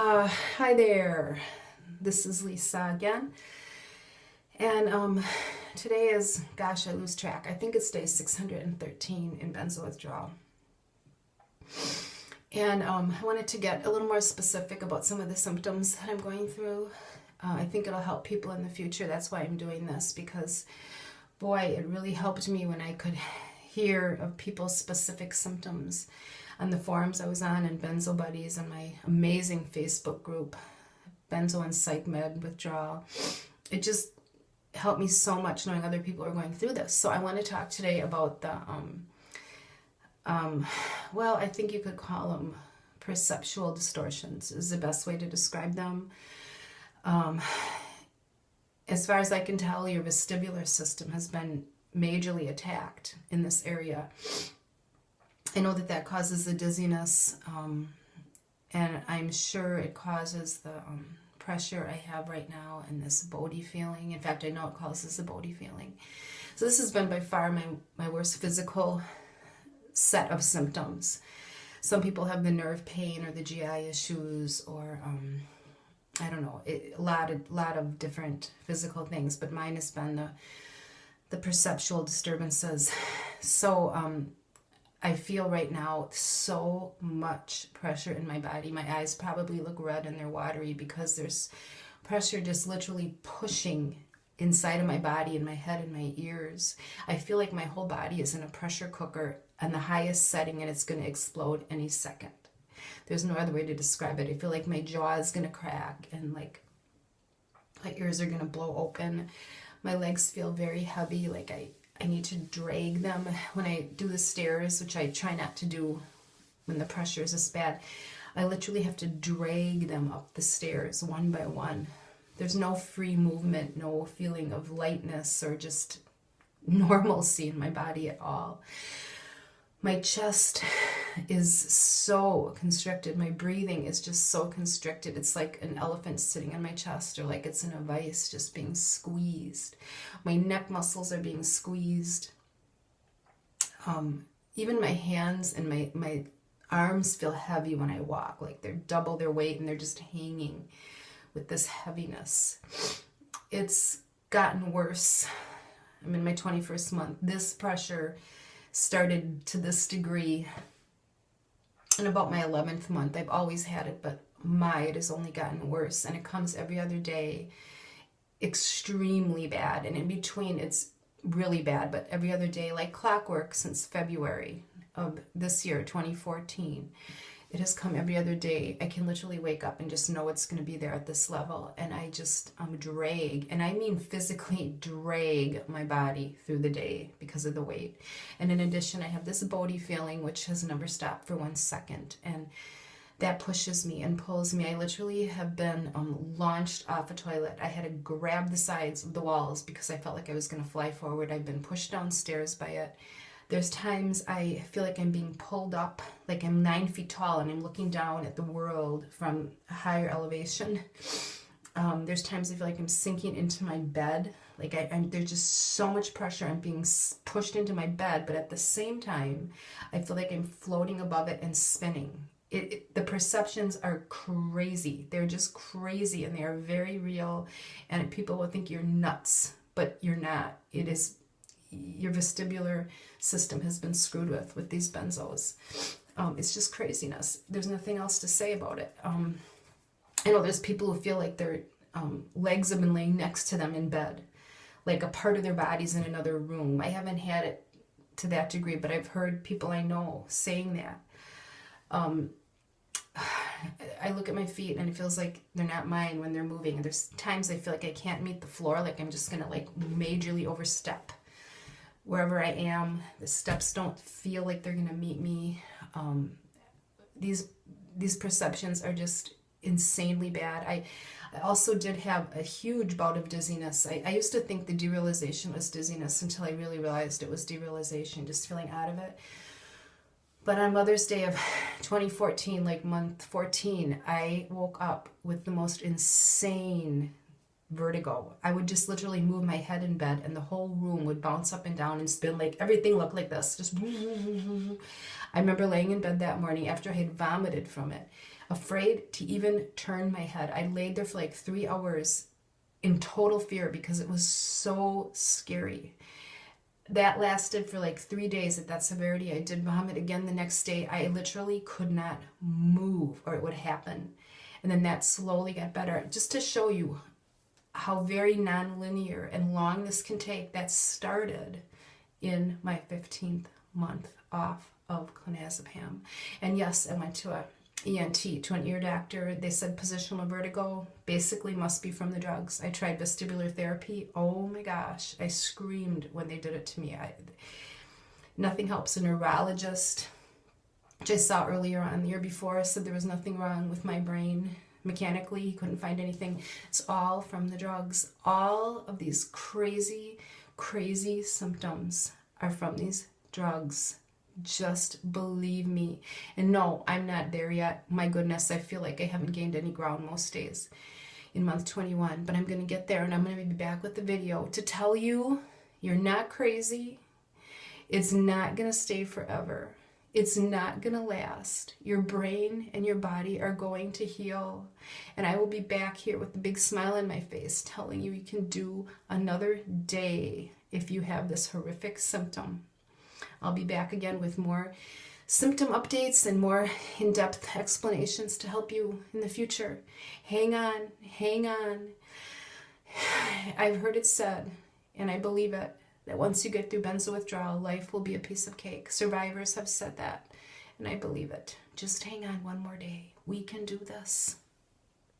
Hi there. This is Lisa again. And today is, gosh, I lose track. I think it's day 613 in Benzo withdrawal. And I wanted to get a little more specific about some of the symptoms that I'm going through. I think it'll help people in the future. That's why I'm doing this, because, boy, it really helped me when I could hear of people's specific symptoms on the forums I was on, and Benzo Buddies, and my amazing Facebook group, Benzo and Psych Med Withdrawal. It just helped me so much knowing other people are going through this. So I want to talk today about the, well, I think you could call them perceptual distortions is the best way to describe them. As far as I can tell, your vestibular system has been majorly attacked in this area. I know that causes the dizziness, and I'm sure it causes the pressure I have right now and this Bodhi feeling. In fact, I know it causes the Bodhi feeling. So this has been by far my worst physical set of symptoms. Some people have the nerve pain or the GI issues, or I don't know, a lot of different physical things, but mine has been the perceptual disturbances. So I feel right now so much pressure in my body. My eyes probably look red and they're watery because there's pressure just literally pushing inside of my body and my head and my ears. I feel like my whole body is in a pressure cooker on the highest setting, and it's going to explode any second. There's no other way to describe it. I feel like my jaw is going to crack, and like my ears are going to blow open. My legs feel very heavy, like I need to drag them when I do the stairs, which I try not to do when the pressure is this bad. I literally have to drag them up the stairs one by one. There's no free movement, no feeling of lightness or just normalcy in my body at all. My chest is so constricted. My breathing is just so constricted. It's like an elephant sitting on my chest, or like it's in a vice just being squeezed. My neck muscles are being squeezed. Even my hands and my arms feel heavy when I walk, like they're double their weight and they're just hanging with this heaviness. It's gotten worse. I'm in my 21st month. This pressure started to this degree in about my 11th month. I've always had it, but it has only gotten worse, and it comes every other day, extremely bad, and in between it's really bad, but every other day like clockwork since February of this year, 2014. It has come every other day. I can literally wake up and just know it's going to be there at this level, and I just drag, and I mean physically drag my body through the day because of the weight. And in addition, I have this Bodhi feeling, which has never stopped for 1 second, and that pushes me and pulls me. I literally have been launched off a toilet. I had to grab the sides of the walls because I felt like I was going to fly forward. I've been pushed downstairs by it. There's times I feel like I'm being pulled up, like I'm 9 feet tall and I'm looking down at the world from a higher elevation. There's times I feel like I'm sinking into my bed. Like there's just so much pressure. I'm being pushed into my bed, but at the same time, I feel like I'm floating above it and spinning. The perceptions are crazy. They're just crazy, and they are very real. And people will think you're nuts, but you're not. It is. Your vestibular system has been screwed with these benzos. It's just craziness. There's nothing else to say about it. I know there's people who feel like their legs have been laying next to them in bed, like a part of their body's in another room. I haven't had it to that degree, but I've heard people I know saying that. I look at my feet and it feels like they're not mine when they're moving. And there's times I feel like I can't meet the floor, like I'm just gonna like majorly overstep wherever I am. The steps don't feel like they're gonna meet me. These perceptions are just insanely bad. I also did have a huge bout of dizziness. I used to think the derealization was dizziness until I really realized it was derealization, just feeling out of it. But on Mother's Day of 2014, like month 14, I woke up with the most insane vertigo. I would just literally move my head in bed and the whole room would bounce up and down and spin, like everything looked like this. Just I remember laying in bed that morning after I had vomited from it. afraid to even turn my head. I laid there for like 3 hours in total fear because it was so scary. That lasted for like 3 days at that severity. I did vomit again the next day. I literally could not move or it would happen. And then that slowly got better. Just to show you how very non-linear and long this can take, that started in my 15th month off of clonazepam. And yes, I went to a ENT, to an ear doctor. They said positional vertigo basically must be from the drugs. I tried vestibular therapy. Oh my gosh, I screamed when they did it to me. Nothing helps. A neurologist, which I saw earlier on the year before, said there was nothing wrong with my brain. Mechanically, he couldn't find anything. It's all from the drugs. All of these crazy, crazy symptoms are from these drugs. Just believe me. And no, I'm not there yet. My goodness, I feel like I haven't gained any ground most days in month 21, but I'm going to get there, and I'm going to be back with the video to tell you you're not crazy. It's not going to stay forever. It's not going to last. Your brain and your body are going to heal. And I will be back here with a big smile on my face telling you you can do another day if you have this horrific symptom. I'll be back again with more symptom updates and more in-depth explanations to help you in the future. Hang on, hang on. I've heard it said, and I believe it, that once you get through benzo withdrawal, life will be a piece of cake. Survivors have said that, and I believe it. Just hang on one more day. We can do this.